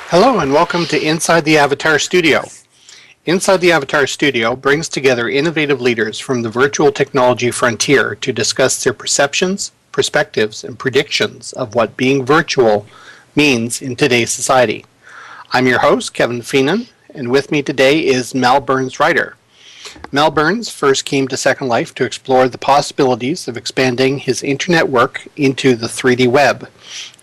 Hello and welcome to Inside the Avatar Studio. Inside the Avatar Studio brings together innovative leaders from the virtual technology frontier to discuss their perceptions, perspectives, and predictions of what being virtual means in today's society. I'm your host, Kevin Feenan, and with me today is Mel Burns-Ryder. Mel Burns first came to Second Life to explore the possibilities of expanding his internet work into the 3D web,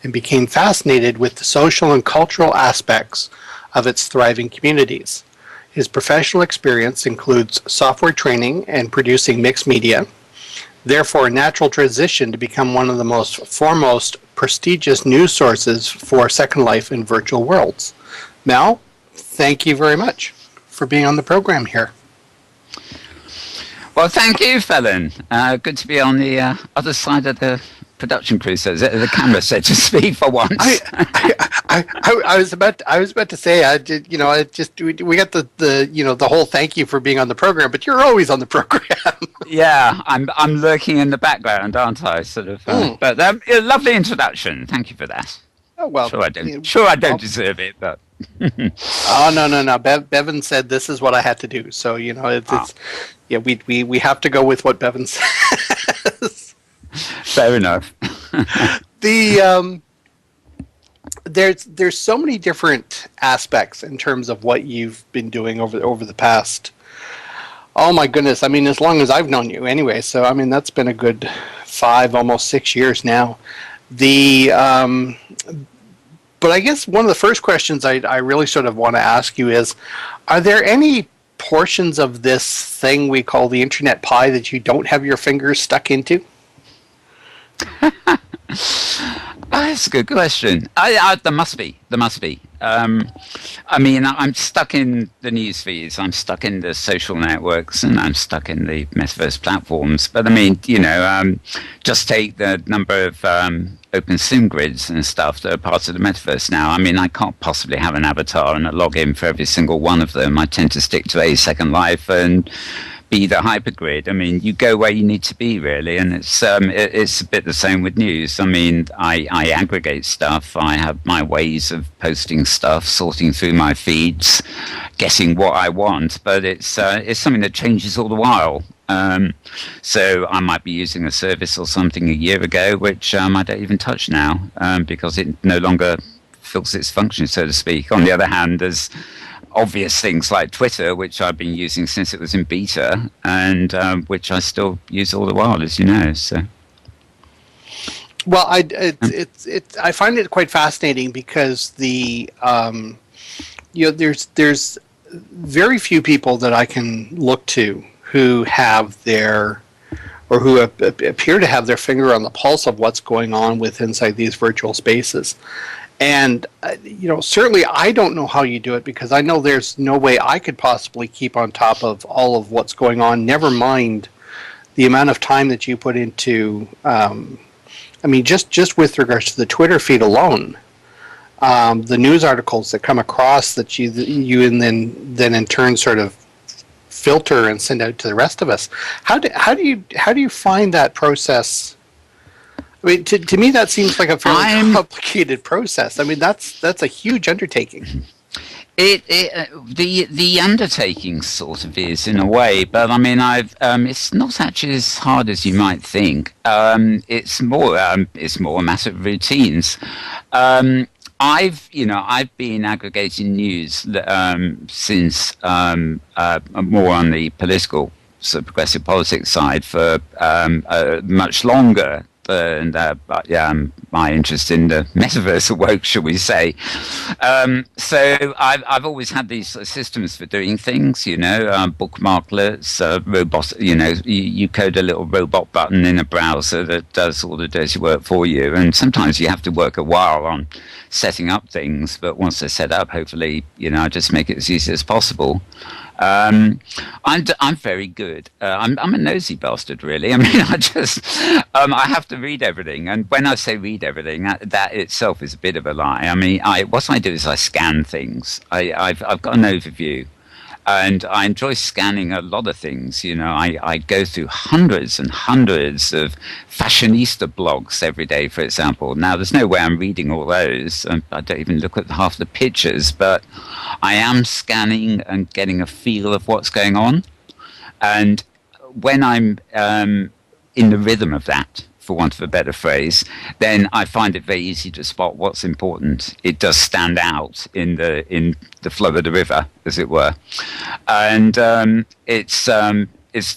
and became fascinated with the social and cultural aspects of its thriving communities. His professional experience includes software training and producing mixed media, therefore a natural transition to become one of the most foremost prestigious news sources for Second Life in virtual worlds. Mel, thank you very much for being on the program here. Well, thank you, Felon. Good to be on the other side of the production crew, so the camera, so to speak, for once. I was about to say, we got the whole thank you for being on the program, but you're always on the program. Yeah, I'm lurking in the background, aren't I? Sort of, but a lovely introduction. Thank you for that. Oh well, sure I don't deserve it, but. Oh no! Bevan said this is what I had to do, so we have to go with what Bevan says. Fair enough. There's so many different aspects in terms of what you've been doing over the past. Oh my goodness! I mean, as long as I've known you, anyway. So I mean, that's been a good 5, almost 6 years now. But I guess one of the first questions I really sort of want to ask you is, are there any portions of this thing we call the internet pie that you don't have your fingers stuck into? That's a good question. There must be. I mean, I'm stuck in the news feeds, I'm stuck in the social networks, and I'm stuck in the Metaverse platforms. But I mean, just take the number of open sim grids and stuff that are part of the Metaverse now. I mean, I can't possibly have an avatar and a login for every single one of them. I tend to stick to a Second Life and be the hypergrid. I mean, you go where you need to be, really, and it's a bit the same with news. I mean, I aggregate stuff. I have my ways of posting stuff, sorting through my feeds, getting what I want, but it's something that changes all the while. So I might be using a service or something a year ago, which I don't even touch now, because it no longer fulfills its function, so to speak. On the other hand, there's obvious things like Twitter, which I've been using since it was in beta, and which I still use all the while, as you know. So, well, I find it quite fascinating because there's very few people that I can look to who have who appear to have their finger on the pulse of what's going on inside these virtual spaces. And, certainly I don't know how you do it, because I know there's no way I could possibly keep on top of all of what's going on, never mind the amount of time that you put into, just with regards to the Twitter feed alone, the news articles that come across that you and then in turn sort of filter and send out to the rest of us. How do you find that process? I mean, to me, that seems like a fairly complicated process. I mean, that's a huge undertaking. The undertaking sort of is, in a way, but I mean, it's not actually as hard as you might think. It's more a matter of routines. I've been aggregating news since more on the political, sort of progressive politics side for much longer. And my interest in the Metaverse awoke, shall we say. So I've always had these sort of systems for doing things, bookmarklets, robots, you code a little robot button in a browser that does all the dirty work for you. And sometimes you have to work a while on setting up things, but once they're set up, hopefully, I just make it as easy as possible. I'm very good. I'm a nosy bastard, really. I mean, I have to read everything, and when I say read everything, that itself is a bit of a lie. I mean, what I do is I scan things. I've got an overview. And I enjoy scanning a lot of things. You know, I go through hundreds and hundreds of fashionista blogs every day, for example. Now, there's no way I'm reading all those. I don't even look at half the pictures, but I am scanning and getting a feel of what's going on. And when I'm in the rhythm of that, for want of a better phrase, then I find it very easy to spot what's important. It does stand out in the flow of the river, as it were, and it's the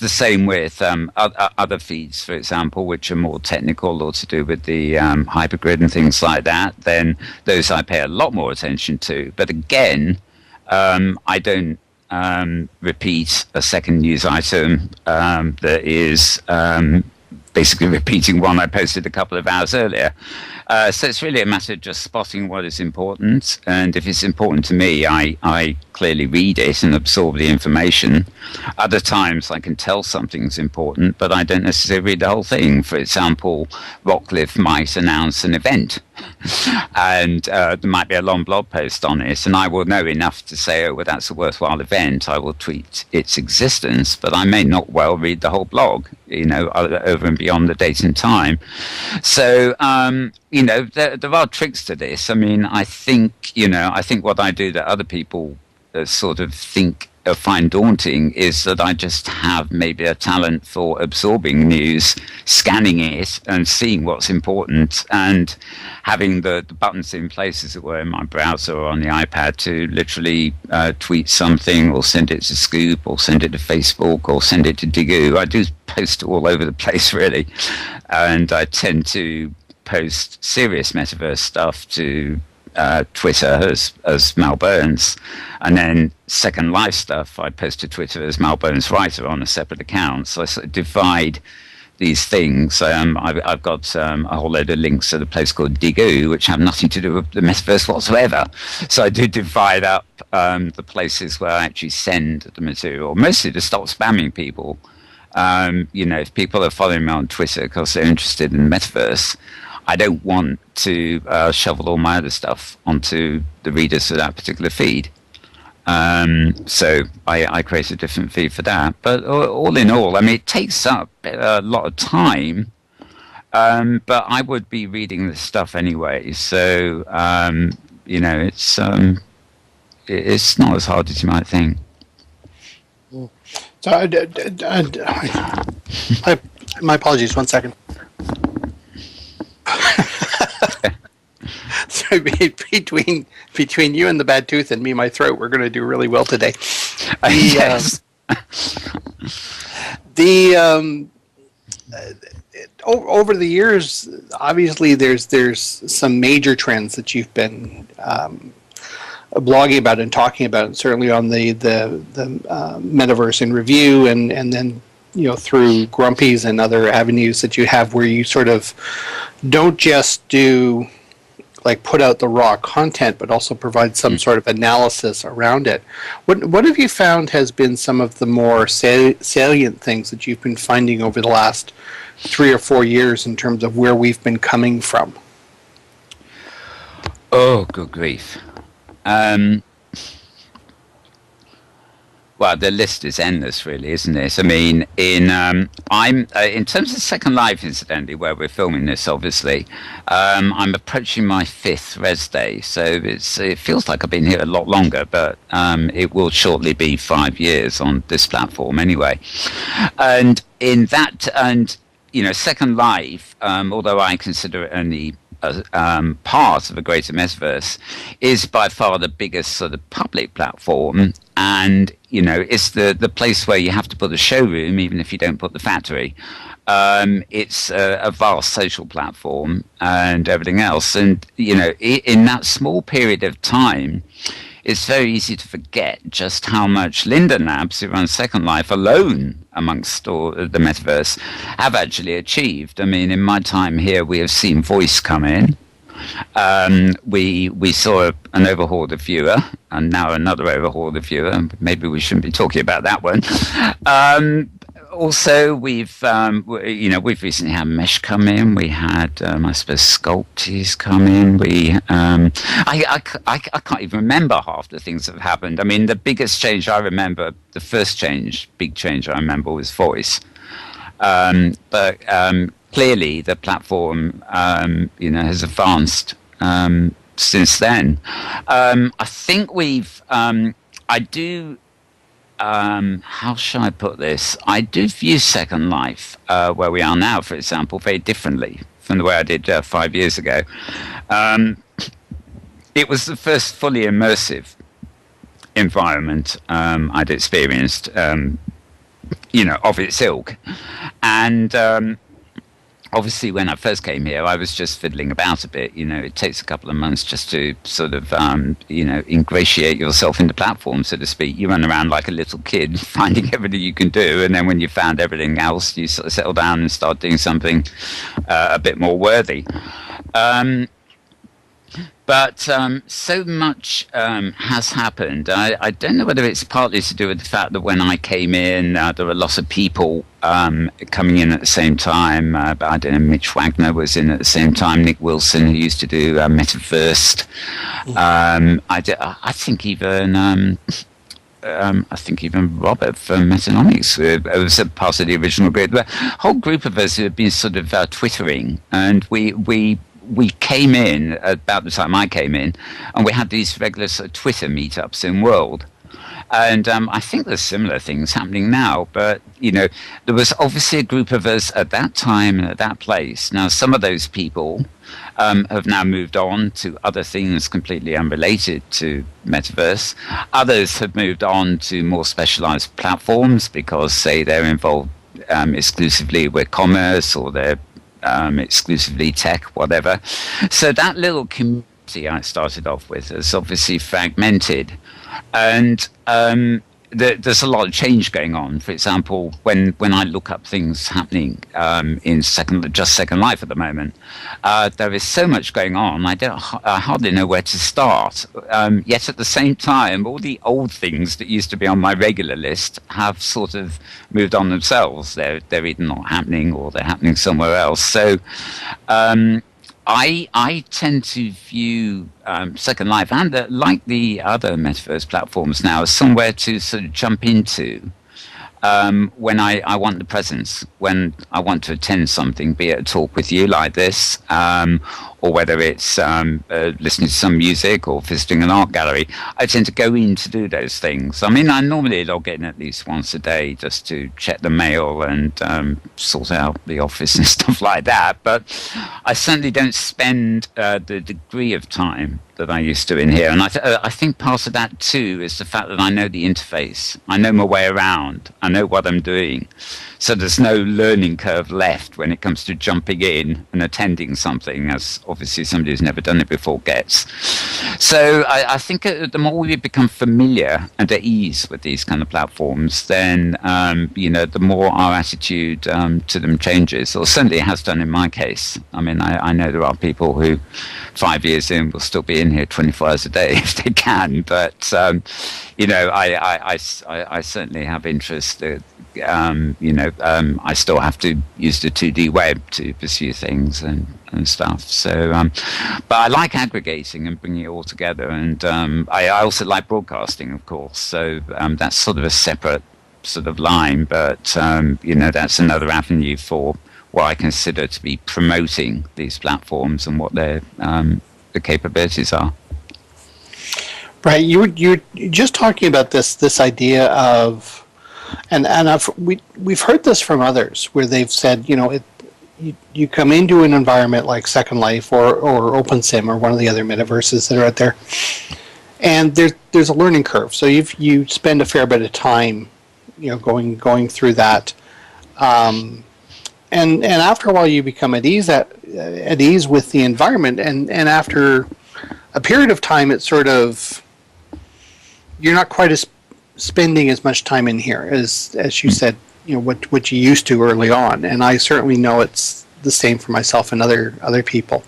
same with other feeds, for example, which are more technical or to do with the hypergrid and things like that. Then those I pay a lot more attention to. But again, I don't repeat a second news item that is basically repeating one I posted a couple of hours earlier. So it's really a matter of just spotting what is important. And if it's important to me, I clearly read it and absorb the information. Other times I can tell something's important, but I don't necessarily read the whole thing. For example, Rockcliffe might announce an event. And there might be a long blog post on it, and I will know enough to say, oh, well, that's a worthwhile event. I will tweet its existence, but I may not well read the whole blog, you know, over and beyond the date and time. So, you know, there are tricks to this. I mean, I think what I do that other people sort of find daunting is that I just have maybe a talent for absorbing news, scanning it and seeing what's important, and having the buttons in place, as it were, in my browser or on the iPad to literally tweet something or send it to Scoop or send it to Facebook or send it to Digoo. I do post all over the place, really, and I tend to post serious metaverse stuff to Twitter as Mal Burns, and then Second Life stuff I post to Twitter as Mal Burns Writer on a separate account. So I sort of divide these things. I've got a whole load of links at a place called Digoo, which have nothing to do with the metaverse whatsoever. So I do divide up the places where I actually send the material, mostly to stop spamming people. You know, if people are following me on Twitter because they're interested in the metaverse, I don't want to shovel all my other stuff onto the readers of that particular feed. So I create a different feed for that. But all in all, I mean, it takes up a lot of time, but I would be reading this stuff anyway. So, you know, it's not as hard as you might think. So, my apologies, 1 second. So between you and the bad tooth and me, my throat, we're going to do really well today. Yes. Over the years, obviously, there's some major trends that you've been blogging about and talking about, and certainly on the Metaverse in Review, and then, you know, through Grumpy's and other avenues that you have, where you sort of don't just do like put out the raw content, but also provide some sort of analysis around it. What have you found has been some of the more salient things that you've been finding over the last 3 or 4 years in terms of where we've been coming from? Oh, good grief. Well, the list is endless, really, isn't it? I mean, in terms of Second Life, incidentally, where we're filming this, obviously, I'm approaching my 5th Res Day, so it feels like I've been here a lot longer, but it will shortly be 5 years on this platform, anyway. And in that, and you know, Second Life, although I consider it only part of a greater metaverse, is by far the biggest sort of public platform, and you know, it's the place where you have to put the showroom even if you don't put the factory. It's a vast social platform and everything else, and you know, in that small period of time, it's very easy to forget just how much Linden Labs, who runs Second Life alone amongst the metaverse, have actually achieved. I mean, in my time here, we have seen voice come in. We saw an overhauled viewer, and now another overhauled viewer. Maybe we shouldn't be talking about that one. Also, we've recently had Mesh come in. We had, I suppose, Sculpties come in. I can't even remember half the things that have happened. I mean, the biggest change I remember, the first big change I remember was voice. But clearly, the platform, has advanced since then. I think how shall I put this? I do view Second Life, where we are now, for example, very differently from the way I did 5 years ago. It was the first fully immersive environment I'd experienced, of its ilk. And obviously, when I first came here, I was just fiddling about a bit. It takes a couple of months just to sort of, ingratiate yourself in the platform, so to speak. You run around like a little kid, finding everything you can do, and then when you found everything else, you sort of settle down and start doing something a bit more worthy. But so much has happened. I don't know whether it's partly to do with the fact that when I came in, there were lots of people coming in at the same time. But I don't know, Mitch Wagner was in at the same time, Nick Wilson, who used to do Metaverse. I think even Robert from Metanomics was a part of the original group. The whole group of us who had been sort of Twittering, and we came in about the time I came in, and we had these regular sort of Twitter meetups in World. And I think there's similar things happening now, but, there was obviously a group of us at that time and at that place. Now, some of those people have now moved on to other things completely unrelated to Metaverse. Others have moved on to more specialized platforms because, say, they're involved exclusively with commerce, or they're exclusively tech, whatever. So that little community I started off with is obviously fragmented, and there's a lot of change going on. For example, when I look up things happening in Second Life at the moment, there is so much going on. I hardly know where to start. Yet at the same time, all the old things that used to be on my regular list have sort of moved on themselves. They're either not happening or they're happening somewhere else. So I tend to view Second Life, and like the other Metaverse platforms now, as somewhere to sort of jump into when I want the presence, when I want to attend something, be it a talk with you like this, or whether it's listening to some music or visiting an art gallery. I tend to go in to do those things. I mean, I normally log in at least once a day just to check the mail and sort out the office and stuff like that. But I certainly don't spend the degree of time that I used to in here. And I think part of that too is the fact that I know the interface. I know my way around. I know what I'm doing. So there's no learning curve left when it comes to jumping in and attending something, as obviously somebody who's never done it before gets. So I think the more we become familiar and at ease with these kind of platforms, then the more our attitude to them changes, or certainly it has done in my case. I mean, I know there are people who 5 years in will still be in here 24 hours a day if they can, but I certainly have interest. I still have to use the 2D web to pursue things and stuff. So, but I like aggregating and bringing it all together, and I also like broadcasting, of course. So that's sort of a separate sort of line, but that's another avenue for what I consider to be promoting these platforms and what their the capabilities are. Right. You're just talking about this idea of, and we've heard this from others where they've said, you come into an environment like Second Life or OpenSim or one of the other metaverses that are out there, and there's a learning curve. So you spend a fair bit of time, going through that, and after a while you become at ease with the environment, and after a period of time, it's sort of, you're not quite as spending as much time in here as you said, what you used to early on. And I certainly know it's the same for myself and other people.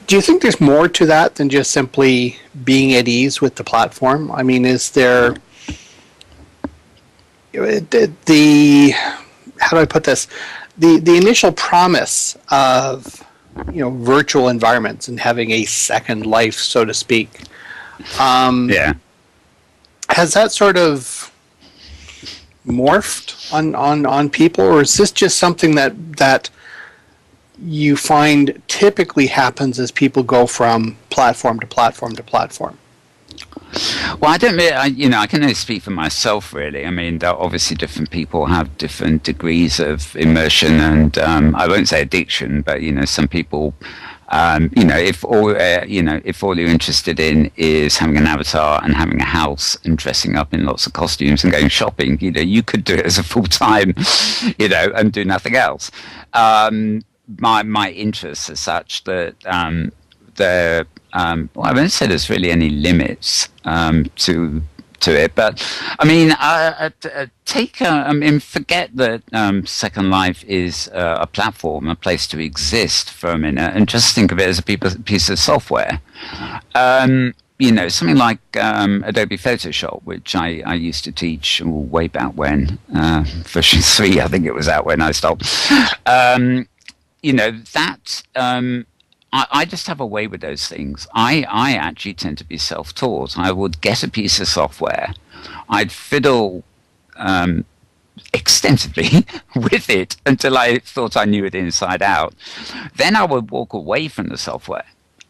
Do you think there's more to that than just simply being at ease with the platform? I mean, is there the how do I put this? The initial promise of virtual environments and having a second life, so to speak. Yeah. Has that sort of morphed on people, or is this just something that you find typically happens as people go from platform to platform to platform? Well, I don't really, I can only speak for myself, really. I mean, obviously different people have different degrees of immersion and, I won't say addiction, but, some people, if all you're interested in is having an avatar and having a house and dressing up in lots of costumes and going shopping, you could do it as a full time, and do nothing else. My interests are such that, well, I won't say there's really any limits to it, but I mean, forget that Second Life is a platform, a place to exist for a minute, and just think of it as a piece of software. Something like Adobe Photoshop, which I used to teach way back when, version 3, I think it was out when I stopped. I just have a way with those things. I actually tend to be self-taught. I would get a piece of software, I'd fiddle extensively with it until I thought I knew it inside out. Then I would walk away from the software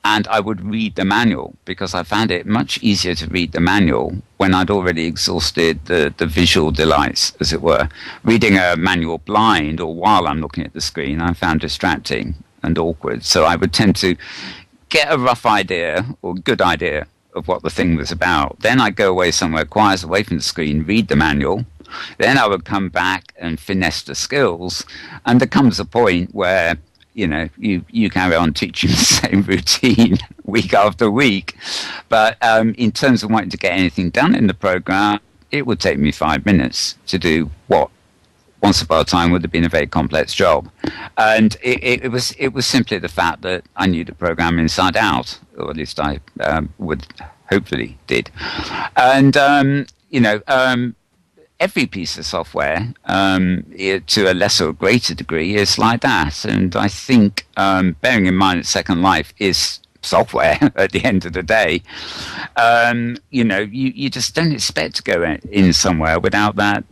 and I would read the manual, because I found it much easier to read the manual when I'd already exhausted the visual delights, as it were. Reading a manual blind or while I'm looking at the screen, I found distracting and awkward. So I would tend to get a rough idea or good idea of what the thing was about. Then I'd go away somewhere quiet, away from the screen, read the manual. Then I would come back and finesse the skills. And there comes a point where, you carry on teaching the same routine week after week. But in terms of wanting to get anything done in the program, it would take me 5 minutes to do what once upon a time would have been a very complex job. And it was simply the fact that I knew the program inside out, or at least I would hopefully did. And, every piece of software, to a lesser or greater degree, is like that. And I think, bearing in mind that Second Life is software at the end of the day, you just don't expect to go in somewhere without that,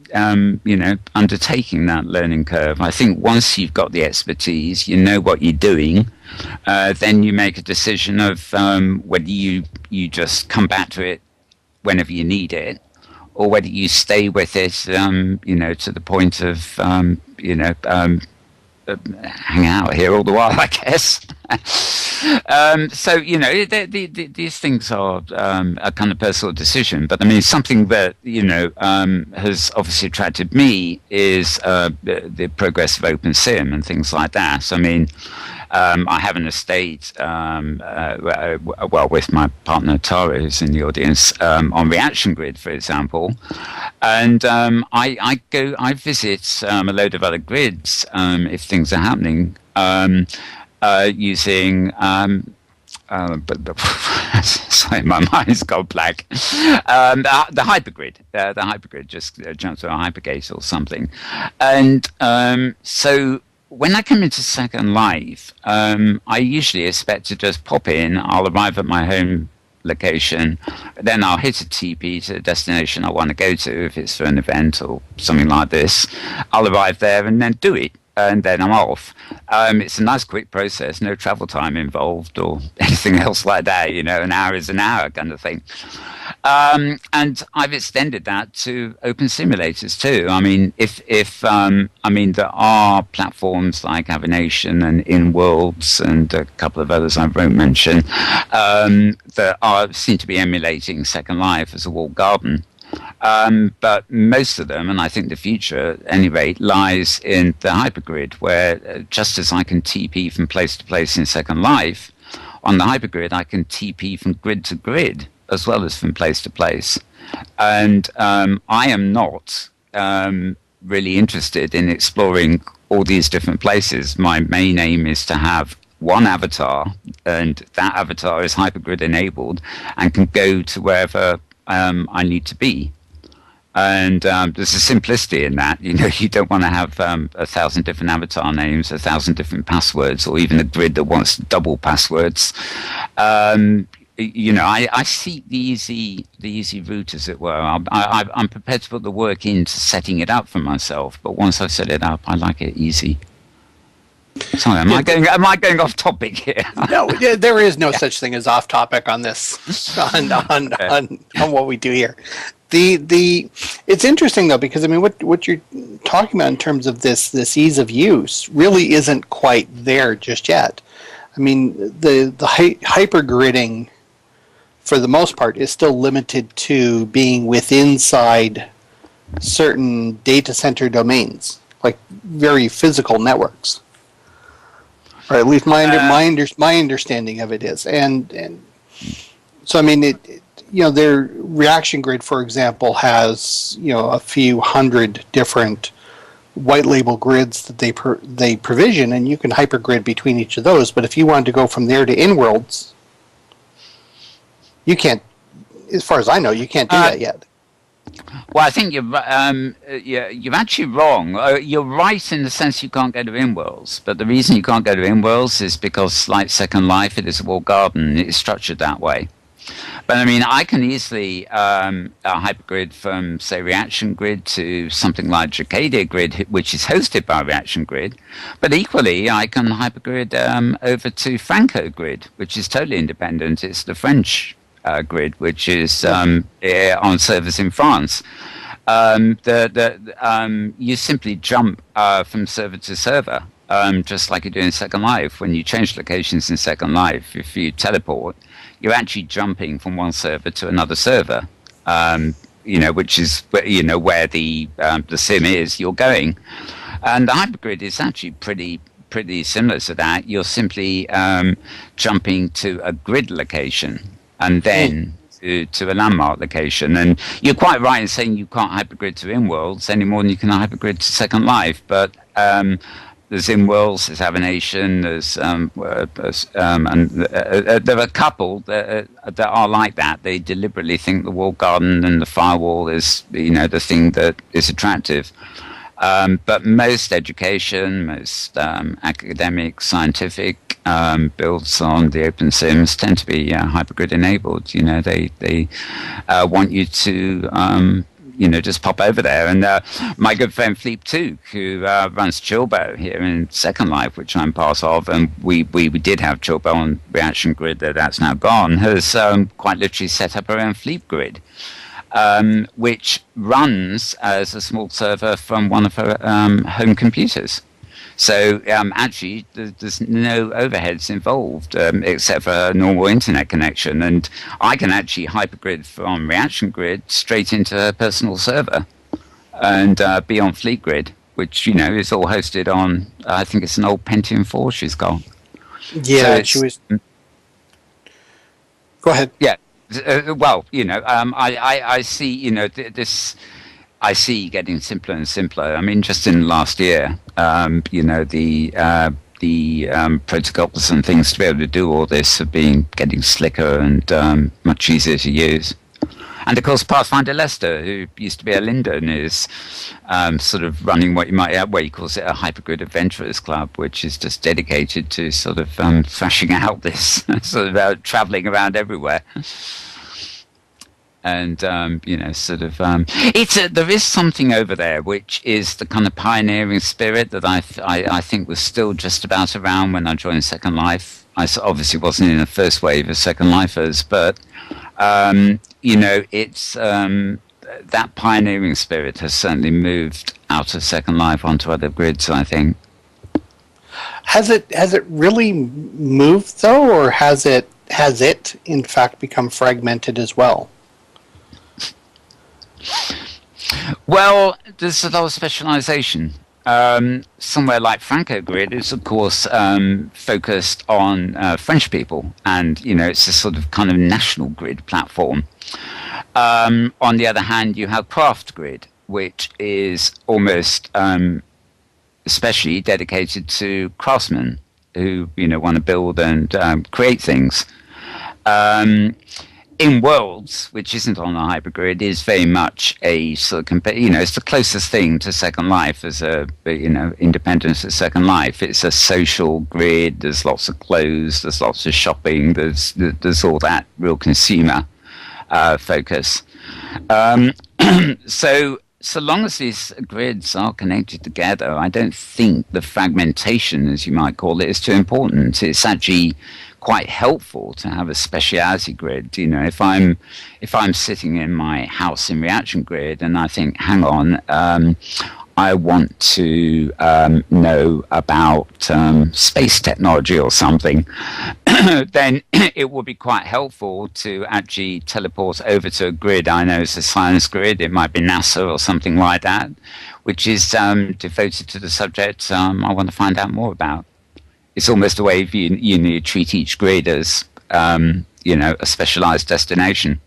undertaking that learning curve. I think once you've got the expertise, you know what you're doing, then you make a decision of whether you just come back to it whenever you need it, or whether you stay with it, to the point of, hang out here all the while, I guess. These things are a kind of personal decision. But I mean, something that has obviously attracted me is the progress of OpenSim and things like that. I mean, I have an estate, with my partner Tara, who's in the audience, on Reaction Grid, for example, and I visit a load of other grids if things are happening, using. Sorry, my mind's gone blank. The hypergrid, just jump to a hypergate or something, and so. When I come into Second Life, I usually expect to just pop in. I'll arrive at my home location, then I'll hit a TP to the destination I want to go to, if it's for an event or something like this. I'll arrive there and then do it, and then I'm off. It's a nice quick process, no travel time involved or anything else like that, an hour is an hour kind of thing. And I've extended that to open simulators too. I mean, there are platforms like Avination and InWorlds and a couple of others I won't mention, that seem to be emulating Second Life as a walled garden. But most of them, and I think the future at any rate, lies in the hypergrid, where just as I can TP from place to place in Second Life, on the hypergrid I can TP from grid to grid as well as from place to place. And I am not really interested in exploring all these different places. My main aim is to have one avatar, and that avatar is hypergrid enabled and can go to wherever I need to be. And there's a simplicity in that. You don't want to have 1,000 different avatar names, 1,000 different passwords, or even a grid that wants double passwords. I seek the easy route, as it were. I'm prepared to put the work into setting it up for myself, but once I set it up, I like it easy. Sorry, am I going off topic here? No, there is no such thing as off topic on this, on what we do here. It's interesting though, because I mean, what you're talking about in terms of this ease of use really isn't quite there just yet. I mean, the hypergridding, for the most part, is still limited to being inside certain data center domains, like very physical networks. Or at least my understanding of it is, and so I mean their reaction grid, for example, has a few hundred different white label grids that they provision, and you can hypergrid between each of those. But if you wanted to go from there to in-worlds, you can't. As far as I know, you can't do that yet. Well, I think you're actually wrong. You're right in the sense you can't go to in-worlds, but the reason you can't go to in-worlds is because, like Second Life, it is a walled garden. It is structured that way. But I mean, I can easily hypergrid from, say, Reaction Grid to something like aggregator Grid, which is hosted by Reaction Grid. But equally, I can hypergrid over to Franco Grid, which is totally independent. It's the French grid, which is on servers in France. You simply jump from server to server, just like you do in Second Life. When you change locations in Second Life, if you teleport, you're actually jumping from one server to another server, which is where the sim is you're going. And the hypergrid is actually pretty similar to that. You're simply jumping to a grid location and then to a landmark location. And you're quite right in saying you can't hypergrid to in-worlds any more than you can hypergrid to Second Life. But there's in-worlds, there's Avanation, there's and there are a couple that are like that. They deliberately think the walled garden and the firewall is the thing that is attractive. But most education, most academic, scientific builds on the open sims tend to be hypergrid enabled. They want you to just pop over there. And my good friend Fleep Took, who runs Chillbo here in Second Life, which I'm part of, and we did have Chillbo on Reaction Grid, that's now gone, has quite literally set up her own Fleep Grid. Which runs as a small server from one of her home computers. So actually, there's no overheads involved except for a normal internet connection. And I can actually hypergrid from Reaction Grid straight into her personal server and be on Fleet Grid, which, is all hosted on, I think it's an old Pentium 4 she's got. Yeah, so she was... Go ahead. Yeah. I see, this. I see getting simpler and simpler. I mean, just in the last year, the protocols and things to be able to do all this have been getting slicker and much easier to use. And of course, Pathfinder Lester, who used to be a Linden, is sort of running what he calls it a hypergrid adventurers club, which is just dedicated to sort of thrashing out this sort of traveling around everywhere. And there is something over there which is the kind of pioneering spirit that I think was still just about around when I joined Second Life. I obviously wasn't in the first wave of Second Lifers, but it's that pioneering spirit has certainly moved out of Second Life onto other grids, I think. Has it really moved though, or has it in fact become fragmented as well? Well, there's a lot of specialization. Somewhere like Franco Grid is, of course, focused on French people, and it's a sort of kind of national grid platform. On the other hand, you have Craft Grid, which is almost especially dedicated to craftsmen who want to build and create things. In Worlds, which isn't on a hypergrid, is very much a sort of it's the closest thing to Second Life as a independence of Second Life. It's a social grid. There's lots of clothes. There's lots of shopping. There's all that real consumer focus. So long as these grids are connected together, I don't think the fragmentation, as you might call it, is too important. It's actually quite helpful to have a speciality grid. If I'm sitting in my house in reaction grid and I think, hang on, I want to know about space technology or something, then it would be quite helpful to actually teleport over to a grid. I know it's a science grid. It might be NASA or something like that, which is devoted to the subject I want to find out more about. It's almost a way of you treat each grid as a specialized destination.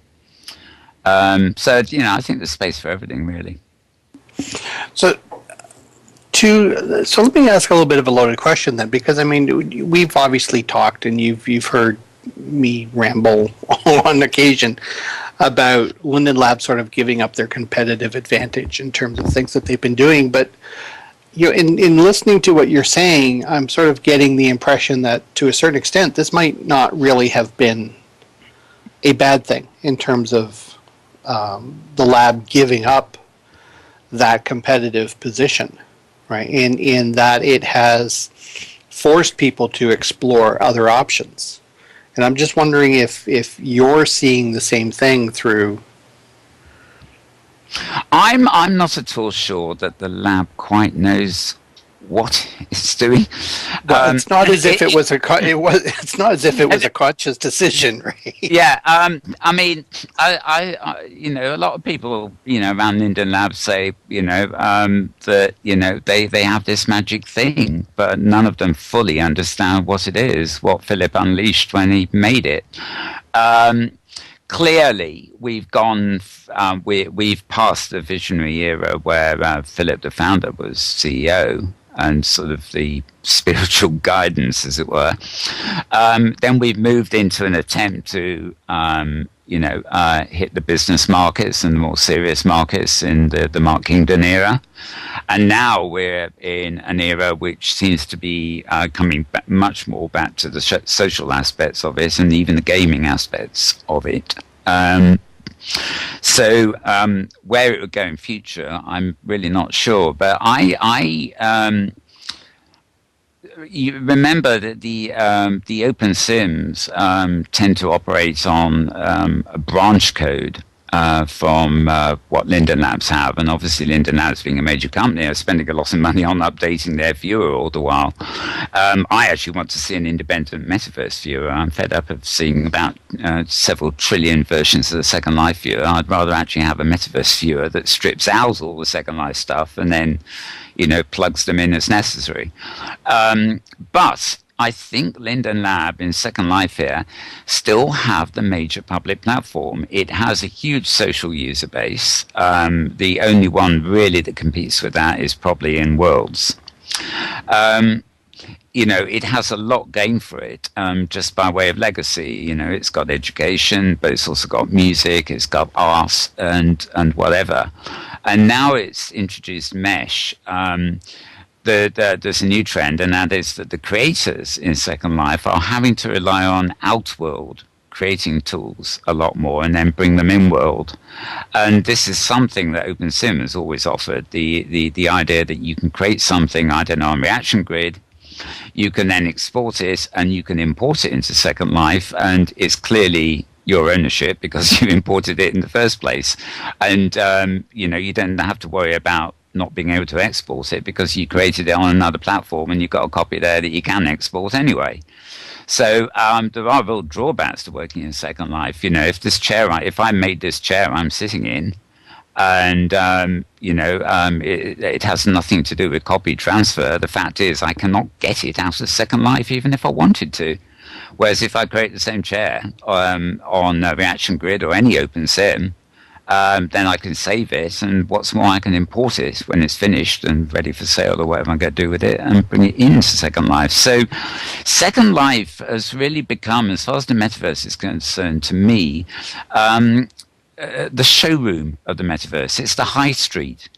I think there's space for everything, really. So let me ask a little bit of a loaded question then, because we've obviously talked, and you've heard me ramble on occasion about Linden Lab sort of giving up their competitive advantage in terms of things that they've been doing, but in listening to what you're saying, I'm sort of getting the impression that to a certain extent this might not really have been a bad thing in terms of the lab giving up that competitive position, right? In that it has forced people to explore other options. And I'm just wondering if you're seeing the same thing through. I'm not at all sure that the lab quite knows what it's doing. Well, it's not as if it was it's not as if it was a conscious decision, right? Yeah, I a lot of people, around Linden Lab say, that, they have this magic thing, but none of them fully understand what it is, what Philip unleashed when he made it. Clearly, we've passed the visionary era where Philip, the founder, was CEO and sort of the spiritual guidance, as it were. Then we've moved into an attempt to, hit the business markets and the more serious markets in the Mark Kingdon era. And now we're in an era which seems to be coming back, much more back to the social aspects of it and even the gaming aspects of it. Where it would go in future, I'm really not sure. But you remember that the open sims tend to operate on a branch code from what Linden Labs have, and obviously Linden Labs, being a major company, are spending a lot of money on updating their viewer all the while. I actually want to see an independent Metaverse viewer. I'm fed up of seeing about several trillion versions of the Second Life viewer. I'd rather actually have a Metaverse viewer that strips out all the Second Life stuff and then, plugs them in as necessary. But I think Linden Lab in Second Life here still have the major public platform. It has a huge social user base. The only one really that competes with that is probably in Worlds. It has a lot gained for it just by way of legacy. It's got education, but it's also got music, it's got art and whatever. And now it's introduced Mesh. There's a new trend, and that is that the creators in Second Life are having to rely on Outworld creating tools a lot more and then bring them in-world. And this is something that OpenSim has always offered, the idea that you can create something, on Reaction Grid, you can then export it and you can import it into Second Life, and it's clearly your ownership because you imported it in the first place. And, you don't have to worry about not being able to export it because you created it on another platform and you've got a copy there that you can export anyway. So there are real drawbacks to working in Second Life. If I made this chair I'm sitting in, and it has nothing to do with copy transfer, the fact is I cannot get it out of Second Life even if I wanted to. Whereas if I create the same chair on Reaction Grid or any open sim, then I can save it, and what's more, I can import it when it's finished and ready for sale or whatever I'm going to do with it, and bring it into Second Life. So Second Life has really become, as far as the metaverse is concerned, to me, the showroom of the metaverse. It's the high street.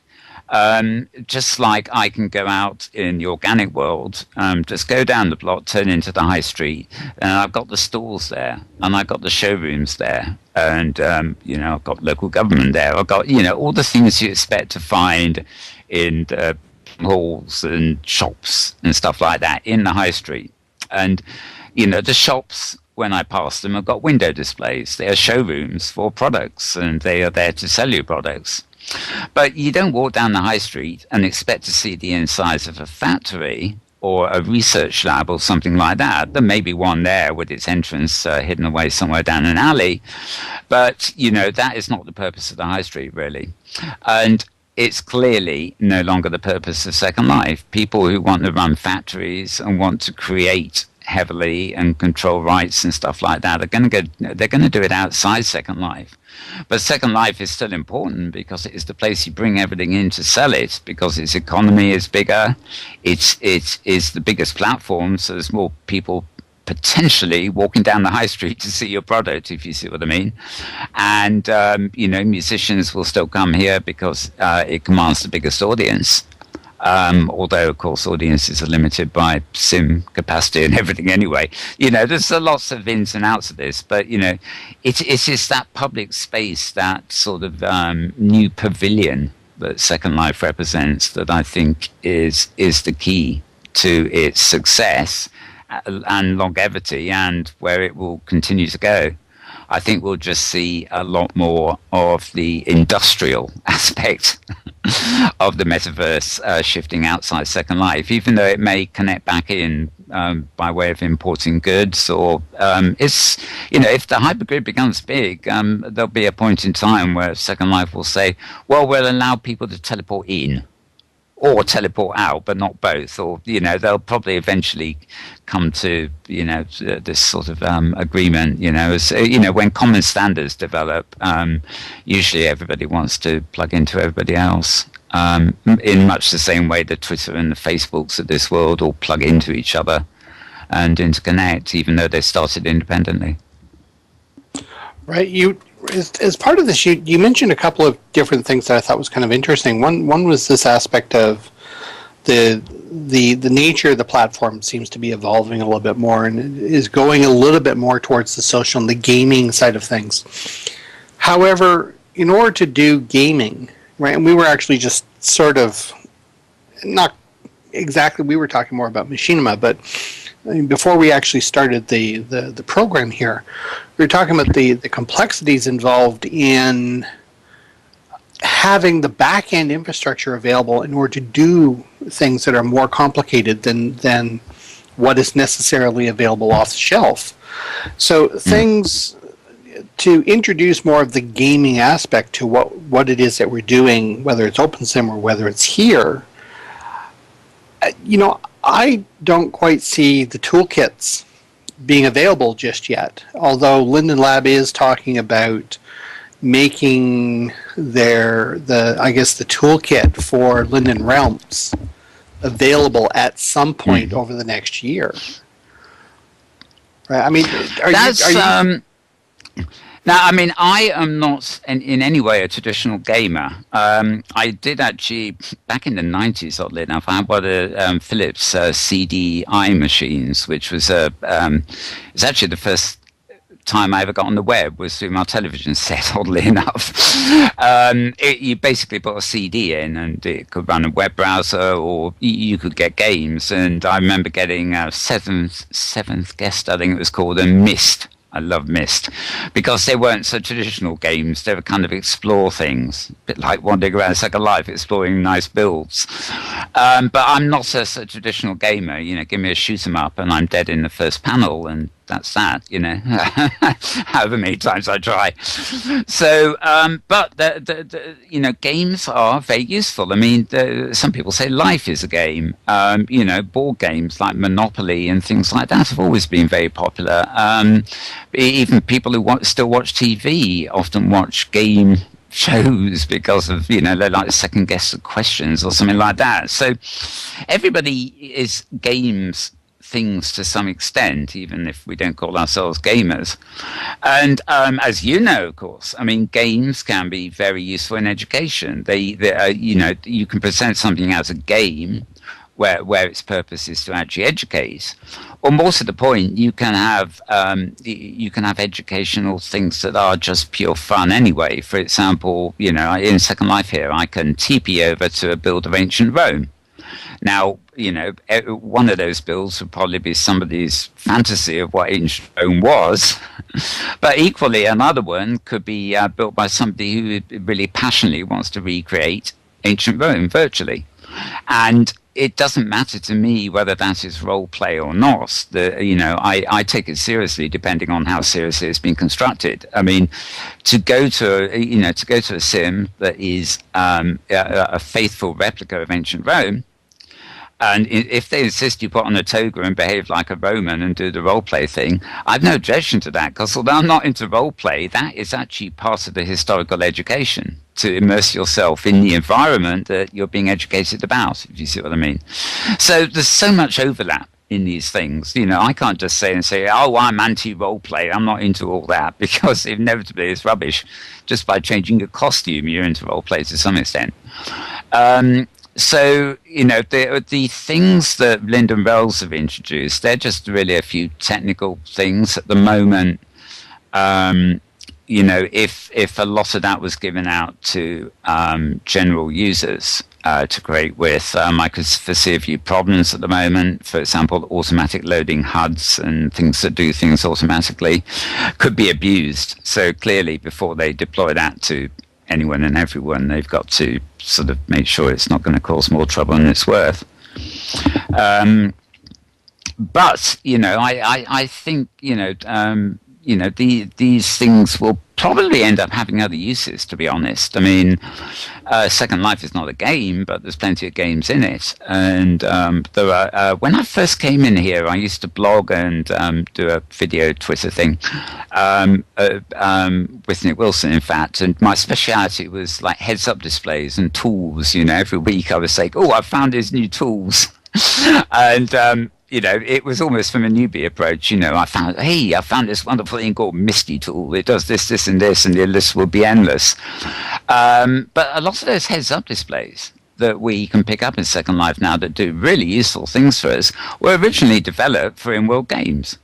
Just like I can go out in the organic world, just go down the block, turn into the high street, and I've got the stalls there, and I've got the showrooms there, and I've got local government there. I've got all the things you expect to find in halls and shops and stuff like that in the high street. And the shops, when I pass them, have got window displays. They are showrooms for products, and they are there to sell you products. But you don't walk down the high street and expect to see the insides of a factory or a research lab or something like that. There may be one there with its entrance hidden away somewhere down an alley. But, that is not the purpose of the high street, really. And it's clearly no longer the purpose of Second Life. People who want to run factories and want to create heavily and control rights and stuff like that they're going to do it outside Second Life. But Second Life is still important because it is the place you bring everything in to sell it, because its economy is bigger. It is the biggest platform, so there's more people potentially walking down the high street to see your product, if you see what I mean. And, musicians will still come here because it commands the biggest audience. Although, of course, audiences are limited by SIM capacity and everything anyway. There's lots of ins and outs of this, but, it's just that public space, that sort of new pavilion that Second Life represents that I think is the key to its success and longevity, and where it will continue to go. I think we'll just see a lot more of the industrial aspect of the metaverse shifting outside Second Life, even though it may connect back in by way of importing goods, or if the hypergrid becomes big, there'll be a point in time where Second Life will say, well, we'll allow people to teleport in or teleport out, but not both. Or, they'll probably eventually come to, this sort of agreement, when common standards develop, usually everybody wants to plug into everybody else. In much the same way the Twitter and the Facebooks of this world all plug into each other and interconnect, even though they started independently. Right. As part of this, you mentioned a couple of different things that I thought was kind of interesting. One was this aspect of the nature of the platform seems to be evolving a little bit more and is going a little bit more towards the social and the gaming side of things. However, in order to do gaming, right, and we were actually just sort of not exactly, we were talking more about machinima, but before we actually started the program here, we were talking about the complexities involved in having the back-end infrastructure available in order to do things that are more complicated than what is necessarily available off the shelf. So things to introduce more of the gaming aspect to what it is that we're doing, whether it's OpenSim or whether it's here, I don't quite see the toolkits being available just yet, although Linden Lab is talking about making the toolkit for Linden Realms available at some point over the next year. Right? I mean, Now, I mean, I am not in any way a traditional gamer. I did actually, back in the 90s, oddly enough, I had one of Philips CDI machines, which was it's actually the first time I ever got on the web was through my television set, oddly enough. You basically put a CD in and it could run a web browser, or you could get games. And I remember getting Seventh Guest, I think it was called, and Myst. I love Myst, because they weren't so traditional games. They were kind of explore things, a bit like wandering around Second Life, exploring nice builds. But I'm not a traditional gamer. Give me a shoot 'em up and I'm dead in the first panel, and that's that. However many times I try. So, but games are very useful. I mean, some people say life is a game. Board games like Monopoly and things like that have always been very popular. Even people who still watch TV often watch game shows because of, they like second guess the questions or something like that. So everybody is games things to some extent, even if we don't call ourselves gamers. And as you know, of course, I mean, games can be very useful in education. They you can present something as a game where its purpose is to actually educate. Or more to the point, you can have educational things that are just pure fun anyway. For example, in Second Life here, I can TP over to a build of ancient Rome. Now, one of those builds would probably be somebody's fantasy of what ancient Rome was, but equally another one could be built by somebody who really passionately wants to recreate ancient Rome virtually. And it doesn't matter to me whether that is role play or not. I take it seriously depending on how seriously it's been constructed. I mean, to go to a sim that is a faithful replica of ancient Rome, and if they insist you put on a toga and behave like a Roman and do the role play thing, I've no objection to that, because although I'm not into role play, that is actually part of the historical education, to immerse yourself in the environment that you're being educated about, if you see what I mean. So there's so much overlap in these things. I can't just say, oh, I'm anti-role play, I'm not into all that, because inevitably it's rubbish. Just by changing your costume, you're into role play to some extent. So, the things that Linden Wells have introduced, they're just really a few technical things at the moment. If a lot of that was given out to general users to create with, I could foresee a few problems at the moment. For example, automatic loading HUDs and things that do things automatically could be abused. So clearly, before they deploy that to anyone and everyone, they've got to sort of make sure it's not going to cause more trouble than it's worth. But I think these things will probably end up having other uses, to be honest. I mean, Second Life is not a game, but there's plenty of games in it. And there are, when I first came in here, I used to blog and do a video Twitter thing with Nick Wilson, in fact. And my speciality was like heads-up displays and tools. Every week I was saying, oh, I found these new tools. And it was almost from a newbie approach. I found this wonderful thing called Misty Tool. It does this, this, and this, and the list will be endless. But a lot of those heads-up displays that we can pick up in Second Life now that do really useful things for us were originally developed for in-world games.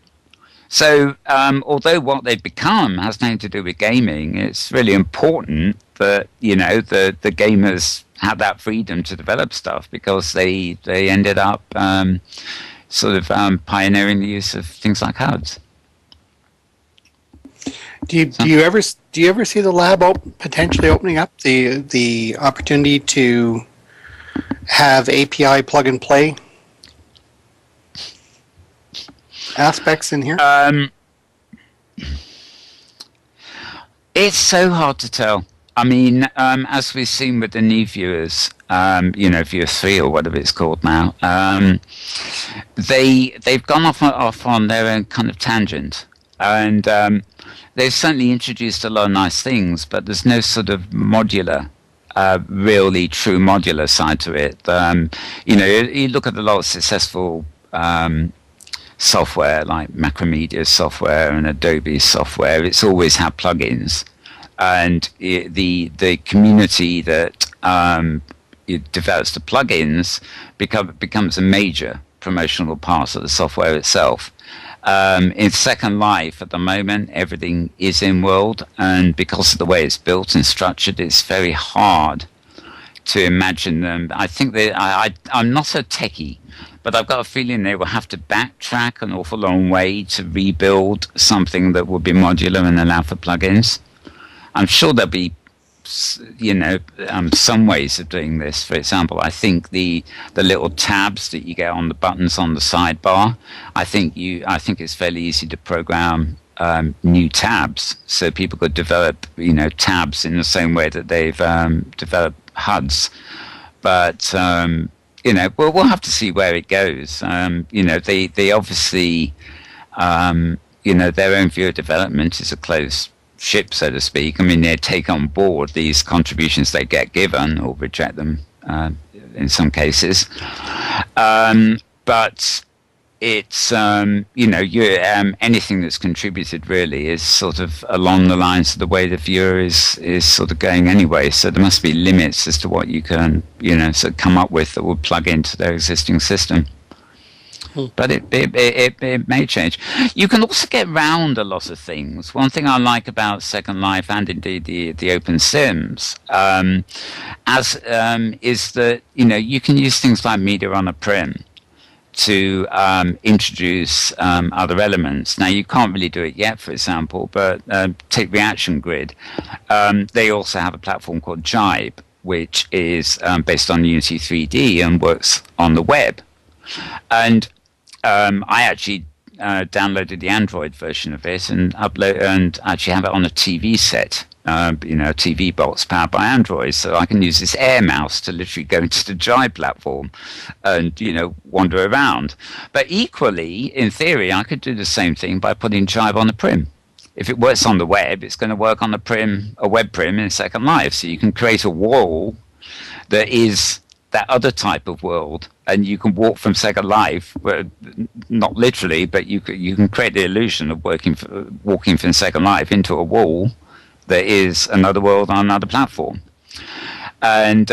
So although what they've become has nothing to do with gaming, it's really important that, the gamers have that freedom to develop stuff, because they ended up pioneering the use of things like HUDs. Do you ever see the lab potentially opening up the opportunity to have API plug and play aspects in here? It's so hard to tell. I mean, as we've seen with the new viewers, Viewer 3 or whatever it's called now, they've gone off on their own kind of tangent, and they've certainly introduced a lot of nice things, but there's no sort of modular, really true modular side to it. You look at a lot of successful software like Macromedia software and Adobe software. It's always had plugins, and the community that it develops the plugins becomes a major promotional part of the software itself. In Second Life at the moment, everything is in world, and because of the way it's built and structured, it's very hard to imagine them. I think I'm not a techie, but I've got a feeling they will have to backtrack an awful long way to rebuild something that will be modular and allow for plugins. I'm sure there'll be some ways of doing this. For example, I think the little tabs that you get on the buttons on the sidebar, I think it's fairly easy to program new tabs, so people could develop tabs in the same way that they've developed HUDs. But we'll have to see where it goes. They obviously their own viewer development is a closed ship, so to speak. I mean, they take on board these contributions they get given or reject them in some cases. But it's anything that's contributed really is sort of along the lines of the way the viewer is sort of going anyway. So there must be limits as to what you can sort of come up with that will plug into their existing system. But it may change. You can also get round a lot of things. One thing I like about Second Life and indeed the Open Sims is that you can use things like media on a prim to introduce other elements. Now, you can't really do it yet, for example, but take Reaction Grid. They also have a platform called Jibe, which is based on Unity 3D and works on the web. And I actually downloaded the Android version of it and actually have it on a TV set. A TV box powered by Android, so I can use this Air Mouse to literally go into the Jibe platform and wander around. But equally, in theory, I could do the same thing by putting Jibe on the prim. If it works on the web, it's going to work on a web prim in Second Life. So you can create a wall that is that other type of world, and you can walk from Second Life, not literally, but you can create the illusion of walking from Second Life into a wall that is another world on another platform. And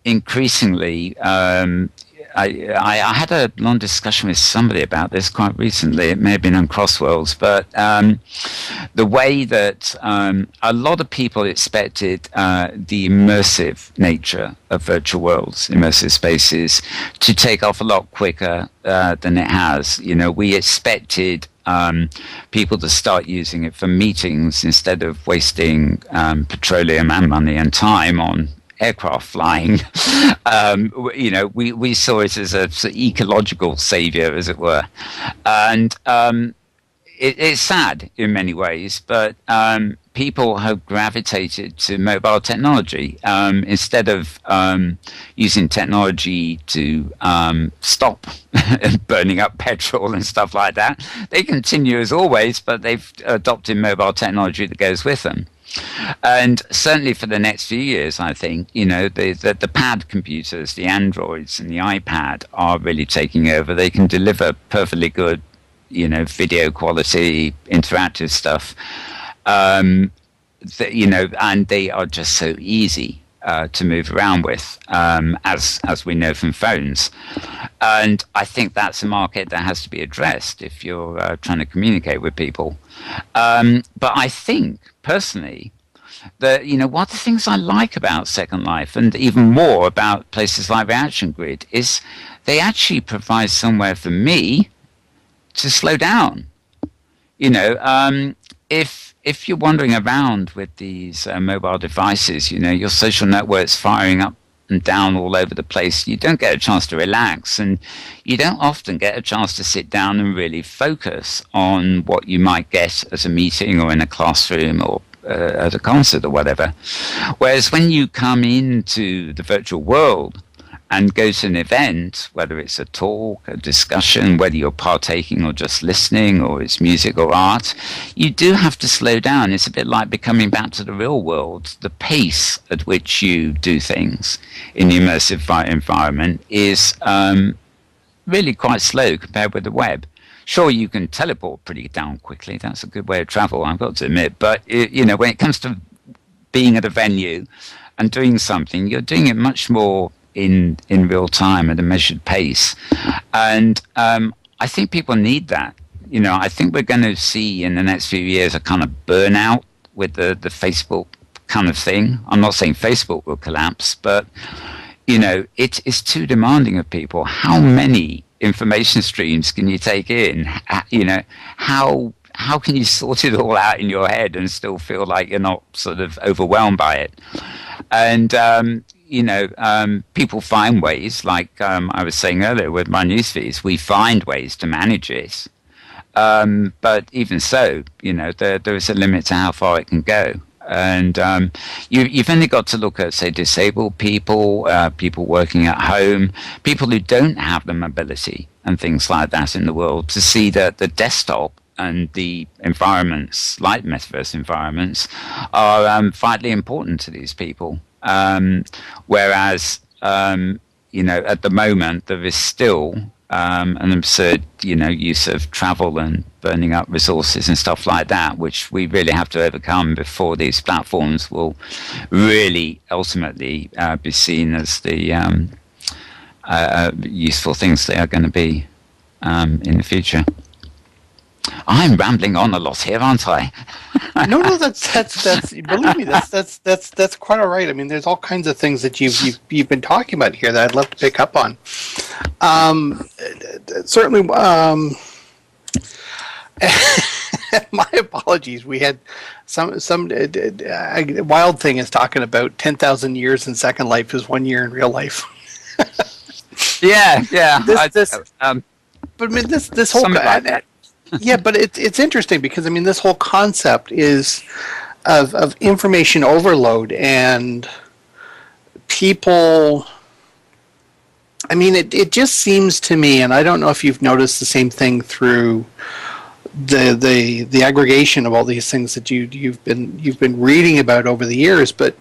increasingly, I had a long discussion with somebody about this quite recently. It may have been on Crossworlds, but the way that a lot of people expected the immersive nature of virtual worlds, immersive spaces, to take off a lot quicker than it has. We expected people to start using it for meetings instead of wasting petroleum and money and time on aircraft flying. We saw it as a sort of ecological savior, as it were. And it's sad in many ways, but people have gravitated to mobile technology. Instead of using technology to stop burning up petrol and stuff like that, they continue as always, but they've adopted mobile technology that goes with them. And certainly for the next few years, I think, the pad computers, the Androids and the iPad are really taking over. They can deliver perfectly good, video quality, interactive stuff, and they are just so easy to move around with, as we know from phones. And I think that's a market that has to be addressed if you're trying to communicate with people. But I think, personally, that, one of the things I like about Second Life, and even more about places like Reaction Grid, is they actually provide somewhere for me to slow down. If you're wandering around with these mobile devices, your social network's firing up and down all over the place, you don't get a chance to relax, and you don't often get a chance to sit down and really focus on what you might get at a meeting or in a classroom or at a concert or whatever. Whereas when you come into the virtual world and go to an event, whether it's a talk, a discussion, whether you're partaking or just listening, or it's music or art, you do have to slow down. It's a bit like becoming back to the real world. The pace at which you do things in the immersive environment is really quite slow compared with the web. Sure, you can teleport pretty damn quickly. That's a good way of travel, I've got to admit. But, when it comes to being at a venue and doing something, you're doing it much more in real time at a measured pace. And I think people need that. I think we're going to see in the next few years a kind of burnout with the Facebook kind of thing. I'm not saying Facebook will collapse, but, it is too demanding of people. How many information streams can you take in? How can you sort it all out in your head and still feel like you're not sort of overwhelmed by it? And, people find ways, like I was saying earlier with my newsfeeds, we find ways to manage it. But even so, there is a limit to how far it can go. And you've only got to look at, say, disabled people, people working at home, people who don't have the mobility and things like that in the world, to see that the desktop and the environments, like metaverse environments, are vitally important to these people. Whereas, at the moment, there is still an absurd, use of travel and burning up resources and stuff like that, which we really have to overcome before these platforms will really ultimately be seen as the useful things they are going to be in the future. I'm rambling on a lot here, aren't I? No, that's believe me, that's quite all right. I mean, there's all kinds of things that you've been talking about here that I'd love to pick up on. Certainly, my apologies. We had some wild thing is talking about 10,000 years in Second Life is 1 year in real life. Yeah. But I mean, this whole yeah, but it's interesting because I mean, this whole concept is of information overload and people. I mean, it just seems to me, and I don't know if you've noticed the same thing through the aggregation of all these things that you've been reading about over the years, but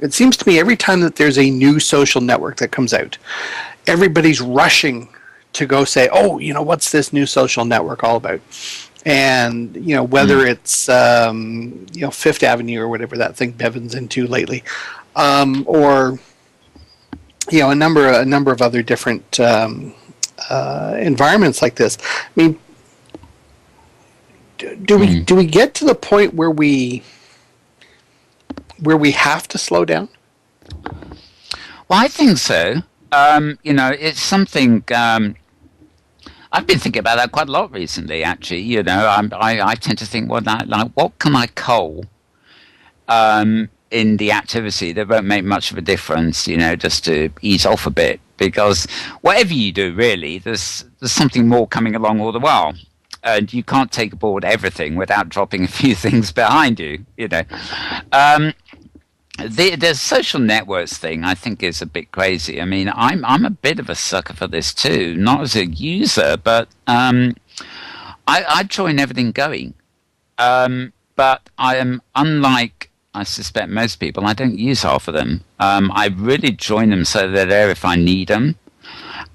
it seems to me every time that there's a new social network that comes out, everybody's rushing to go say, oh, what's this new social network all about? And, whether it's, Fifth Avenue or whatever that thing Bevan's into lately, or, a number of other different environments like this. I mean, do we get to the point where we have to slow down? Well, I think so. It's something I've been thinking about that quite a lot recently. Actually, I tend to think, what can I cull in the activity that won't make much of a difference? Just to ease off a bit, because whatever you do, really, there's something more coming along all the while, and you can't take aboard everything without dropping a few things behind you. The social networks thing, I think, is a bit crazy. I mean, I'm a bit of a sucker for this too, not as a user, but I join everything going. But I am, unlike, I suspect, most people, I don't use half of them. I really join them so they're there if I need them.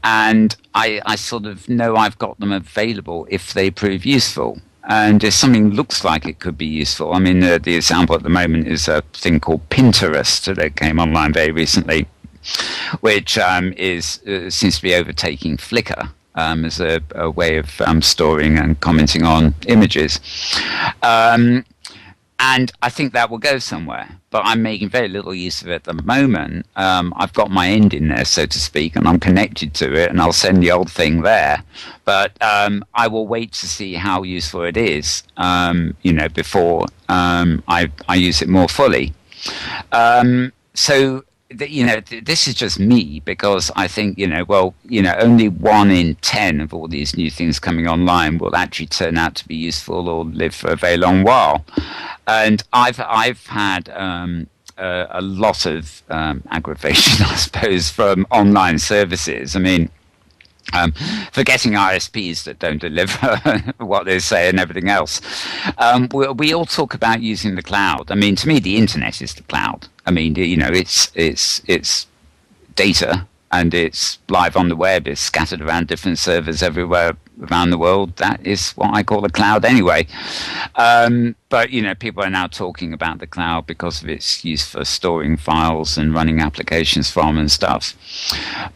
And I sort of know I've got them available if they prove useful. And if something looks like it could be useful, I mean, the example at the moment is a thing called Pinterest that came online very recently, which seems to be overtaking Flickr as a way of storing and commenting on images. And I think that will go somewhere, but I'm making very little use of it at the moment. I've got my end in there, so to speak, and I'm connected to it, and I'll send the old thing there. But I will wait to see how useful it is, before I use it more fully. This is just me, because I think, only 1 in 10 of all these new things coming online will actually turn out to be useful or live for a very long while. And I've had a lot of aggravation, I suppose, from online services. I mean, forgetting ISPs that don't deliver what they say and everything else. We all talk about using the cloud. I mean, to me, the internet is the cloud. I mean, it's data, and it's live on the web. It's scattered around different servers everywhere around the world. That is what I call the cloud anyway. But, people are now talking about the cloud because of its use for storing files and running applications from and stuff.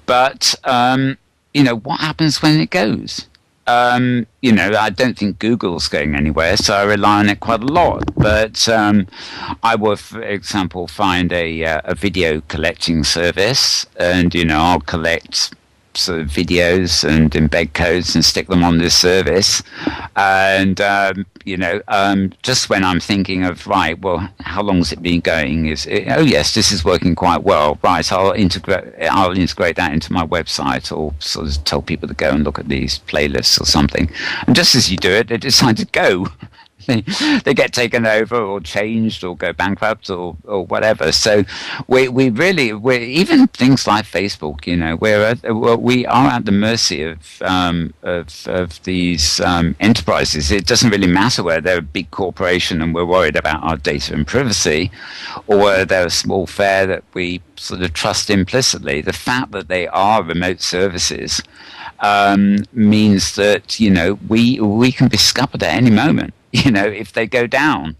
But what happens when it goes? I don't think Google's going anywhere, so I rely on it quite a lot. But I will, for example, find a video collecting service, and I'll collect sort of videos and embed codes and stick them on this service. And just when I'm thinking of, right, well, how long has it been going? Oh yes, this is working quite well. Right, I'll integrate that into my website, or sort of tell people to go and look at these playlists or something. And just as you do it, they decide to go. they get taken over or changed or go bankrupt or whatever. So we really even things like Facebook, we are at the mercy of these enterprises. It doesn't really matter whether they're a big corporation and we're worried about our data and privacy, or whether they're a small fair that we sort of trust implicitly. The fact that they are remote services means that we can be scuppered at any moment, if they go down.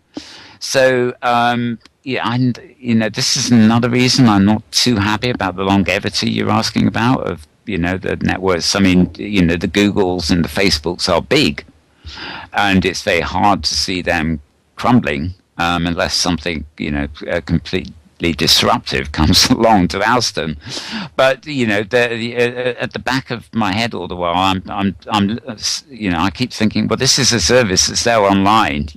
So and this is another reason I'm not too happy about the longevity you're asking about of the networks. I mean, the Googles and the Facebooks are big, and it's very hard to see them crumbling unless something completely disruptive comes along to oust them. But at the back of my head all the while, I keep thinking, well, this is a service that's there online.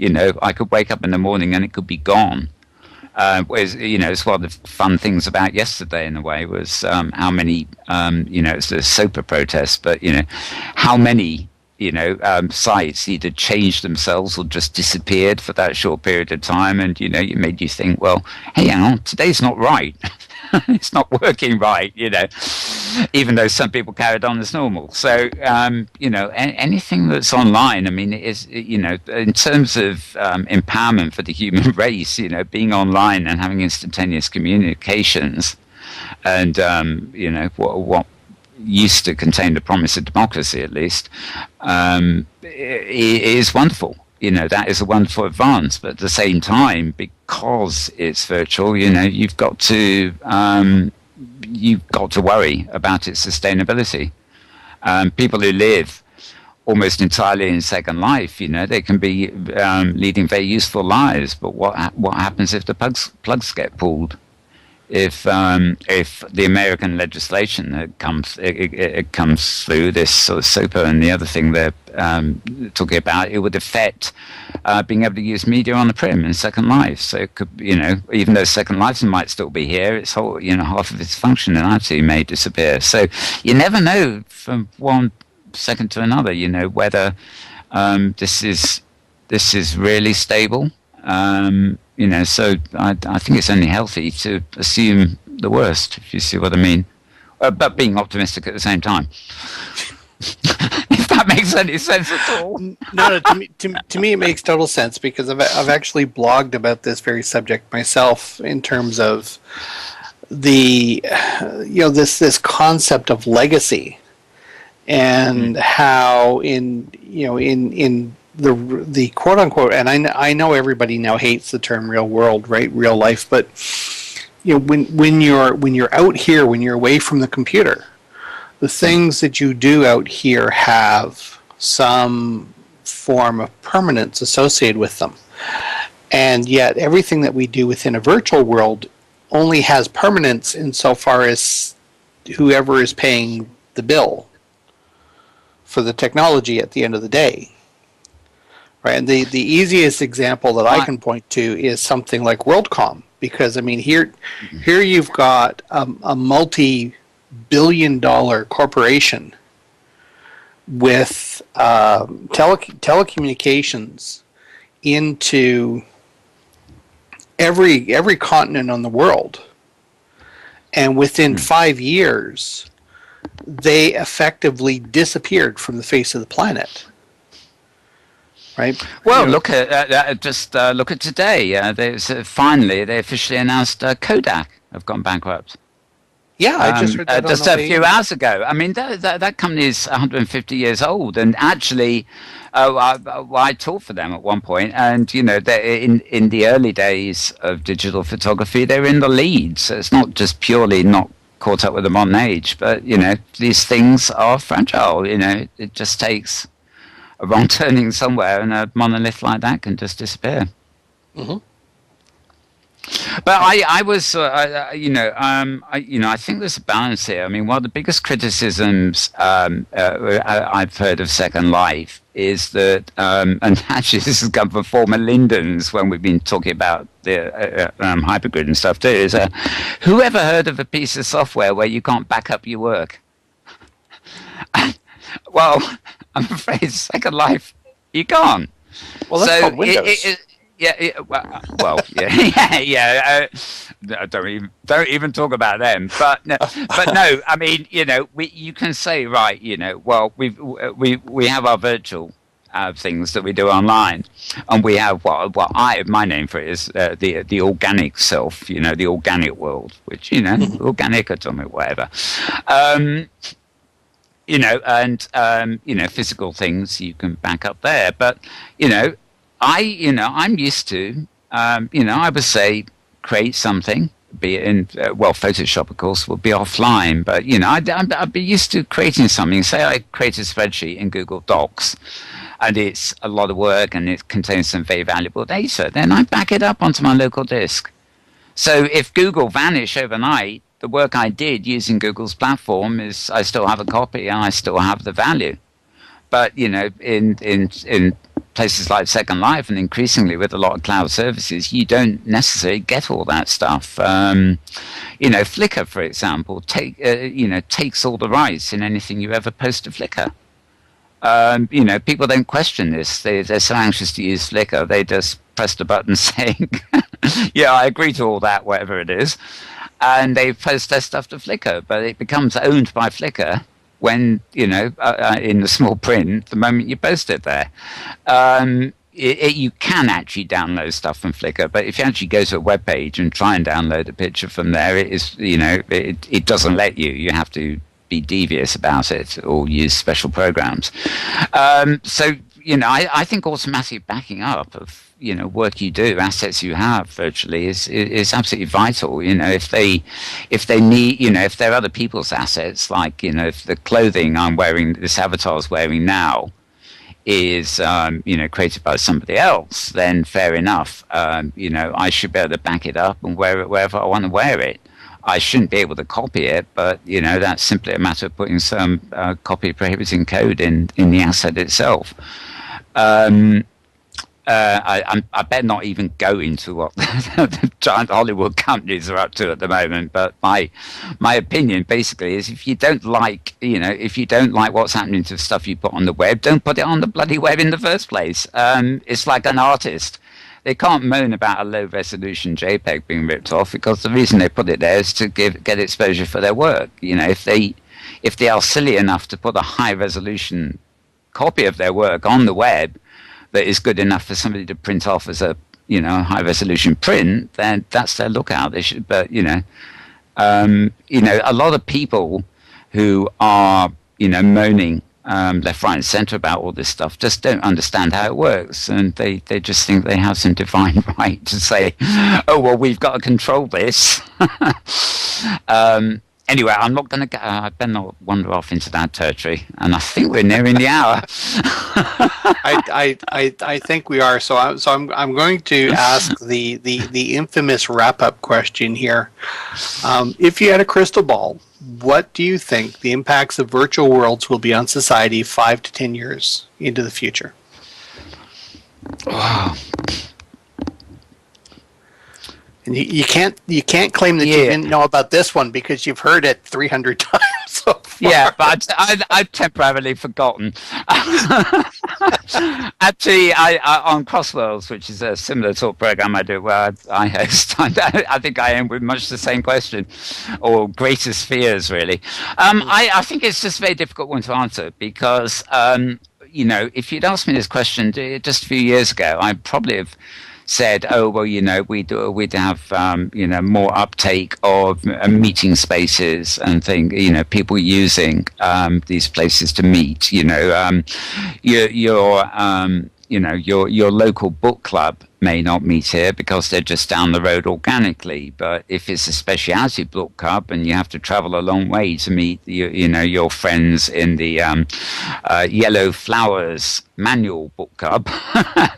I could wake up in the morning and it could be gone. Whereas, it's one of the fun things about yesterday in a way was how many, it's a SOPA protest, but how many sites either changed themselves or just disappeared for that short period of time, and it made you think, well, hey, hang on, today's not right. It's not working right, even though some people carried on as normal. So anything that's online, I mean, is in terms of empowerment for the human race, being online and having instantaneous communications, and what used to contain the promise of democracy, at least, is wonderful. That is a wonderful advance. But at the same time, because it's virtual, you've got to worry about its sustainability. People who live almost entirely in Second Life, they can be leading very useful lives. But what happens if the plugs get pulled? If the American legislation that comes through, this sort of SOPA and the other thing they're talking about, it would affect being able to use media on the prim in Second Life. So it could, even though Second Life might still be here, its whole, half of its functionality may disappear. So you never know from one second to another, whether this is really stable. So I think it's only healthy to assume the worst, if you see what I mean, but being optimistic at the same time. If that makes any sense at all. No, to me it makes total sense, because I've actually blogged about this very subject myself in terms of the this concept of legacy, and how in the quote unquote, and I know everybody now hates the term real world, right? Real life, but when you're out here, when you're away from the computer, the things that you do out here have some form of permanence associated with them. And yet everything that we do within a virtual world only has permanence insofar as whoever is paying the bill for the technology at the end of the day. Right, and the easiest example that I can point to is something like WorldCom, because I mean here you've got a multi-billion-dollar corporation with telecommunications into every continent on the world, and within 5 years they effectively disappeared from the face of the planet. Right. Well, look at look at today. Finally, they officially announced Kodak have gone bankrupt. Yeah, I just heard that just a few hours ago. I mean, that company is 150 years old, and actually, I taught for them at one point, and in the early days of digital photography, they were in the lead. So it's not just purely not caught up with the modern age, but these things are fragile. It just takes a wrong turning somewhere, and a monolith like that can just disappear. Mm-hmm. But I was, I think there's a balance here. I mean, one of the biggest criticisms I've heard of Second Life is that, and actually this has come from former Lindens when we've been talking about the hypergrid and stuff too, is who ever heard of a piece of software where you can't back up your work? Well, I'm afraid Second Life, you can't. Well, that's called Windows. Don't even talk about them. But no, I mean, you can say, right, well, we have our virtual things that we do online, and we have my name for it is the organic self, the organic world, which organic, atomic, whatever. Physical things you can back up there, but I'm used to, I would say create something, be it in, Photoshop, of course, will be offline, but, I'd be used to creating something. Say I create a spreadsheet in Google Docs, and it's a lot of work, and it contains some very valuable data. Then I back it up onto my local disk. So if Google vanished overnight, the work I did using Google's platform is I still have a copy, and I still have the value. But, in places like Second Life, and increasingly with a lot of cloud services, you don't necessarily get all that stuff. Flickr, for example, takes all the rights in anything you ever post to Flickr. People don't question this. They're so anxious to use Flickr, they just press the button saying, yeah, I agree to all that, whatever it is. And they post their stuff to Flickr, but it becomes owned by Flickr when, in the small print, the moment you post it there. You can actually download stuff from Flickr, but if you actually go to a web page and try and download a picture from there, it is, it doesn't let you. You have to be devious about it or use special programs. I think automatic backing up of, work you do, assets you have virtually is absolutely vital. If they need, if they're other people's assets, like, if the clothing I'm wearing, this avatar is wearing now, is, created by somebody else, then fair enough. I should be able to back it up and wear it wherever I want to wear it. I shouldn't be able to copy it, but, that's simply a matter of putting some copy prohibiting code in the asset itself. I better not even go into what the giant Hollywood companies are up to at the moment. But my opinion basically is, if you don't like what's happening to the stuff you put on the web, don't put it on the bloody web in the first place. It's like an artist. They can't moan about a low resolution JPEG being ripped off, because the reason they put it there is to get exposure for their work. If they are silly enough to put a high resolution copy of their work on the web that is good enough for somebody to print off as a high resolution print, then that's their lookout. They should, but a lot of people who are moaning left, right, and centre about all this stuff just don't understand how it works, and they just think they have some divine right to say, oh well, we've got to control this. Anyway, I'm not going to. I better not wander off into that territory, and I think we're nearing the hour. I think we are. So I'm going to ask the infamous wrap up question here. If you had a crystal ball, what do you think the impacts of virtual worlds will be on society 5 to 10 years into the future? Wow. And you can't claim that you didn't know about this one because you've heard it 300 times so far. Yeah, but I've temporarily forgotten. Actually, I on Crossworlds, which is a similar talk program I do where I host, I think I end with much the same question, or greatest fears, really. I think it's just a very difficult one to answer because, if you'd asked me this question just a few years ago, I'd probably have said, oh well, we'd have more uptake of meeting spaces and people using these places to meet. Your local book club may not meet here because they're just down the road organically. But if it's a specialty book club and you have to travel a long way to meet your friends in the Yellow Flowers Manual Book Club,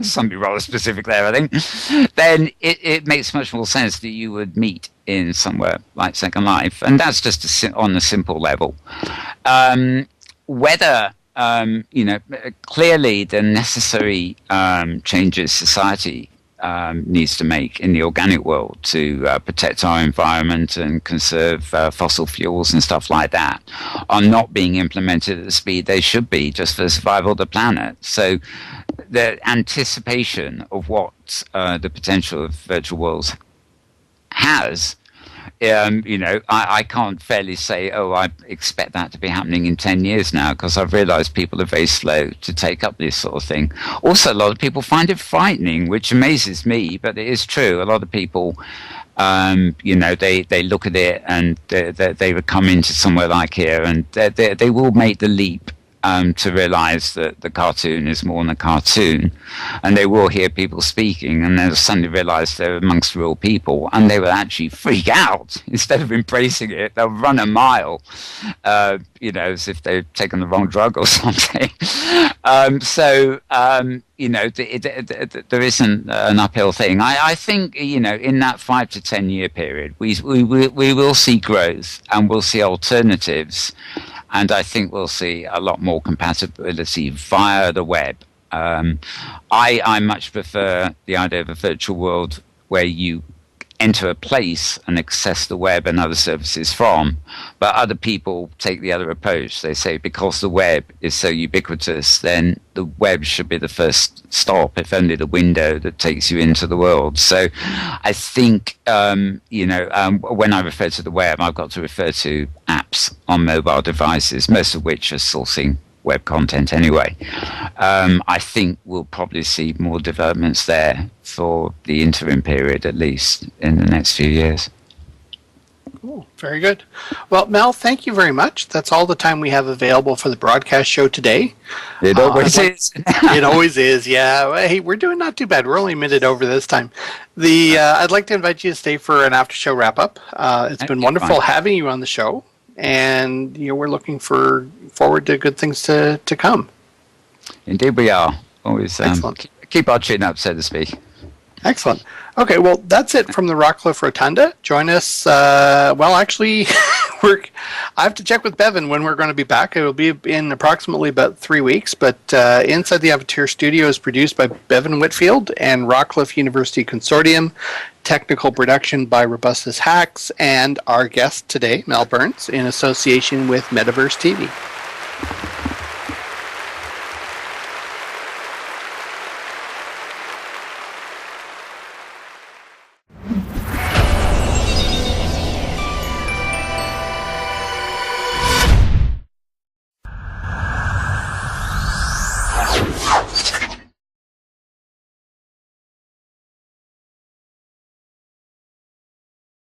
something rather specific there, I think, then it makes much more sense that you would meet in somewhere like Second Life, and that's just on a simple level. Whether clearly the necessary changes society needs to make in the organic world to protect our environment and conserve fossil fuels and stuff like that are not being implemented at the speed they should be just for the survival of the planet. So the anticipation of what the potential of virtual worlds has, I can't fairly say, I expect that to be happening in 10 years now, because I've realized people are very slow to take up this sort of thing. Also, a lot of people find it frightening, which amazes me, but it is true. A lot of people, they look at it and they would come into somewhere like here and they will make the leap to realize that the cartoon is more than a cartoon, and they will hear people speaking and they'll suddenly realize they're amongst real people, and they will actually freak out. Instead of embracing it, they'll run a mile, as if they've taken the wrong drug or something. There isn't an uphill thing. I think, in that 5 to 10 year period, we will see growth and we'll see alternatives. And I think we'll see a lot more compatibility via the web. I much prefer the idea of a virtual world where you enter a place and access the web and other services from. But other people take the other approach. They say because the web is so ubiquitous, then the web should be the first stop, if only the window that takes you into the world. So I think, when I refer to the web, I've got to refer to apps on mobile devices, most of which are sourcing web content anyway. I think we'll probably see more developments there for the interim period, at least in the next few years. Cool. Very good. Well, Mel, thank you very much. That's all the time we have available for the broadcast show today. It always is. It always is, yeah. Hey, we're doing not too bad. We're only a minute over this time. I'd like to invite you to stay for an after-show wrap-up. It's been wonderful having you on the show, and we're looking forward to good things to come. Indeed we are. Always keep our chin up, so to speak. Excellent. Okay, well, that's it from the Rockcliffe Rotunda. Join us. Actually, I have to check with Bevan when we're going to be back. It will be in approximately about 3 weeks. But Inside the Avatar Studio is produced by Bevan Whitfield and Rockcliffe University Consortium. Technical production by Robustus Hacks, and our guest today, Mel Burns, in association with Metaverse TV.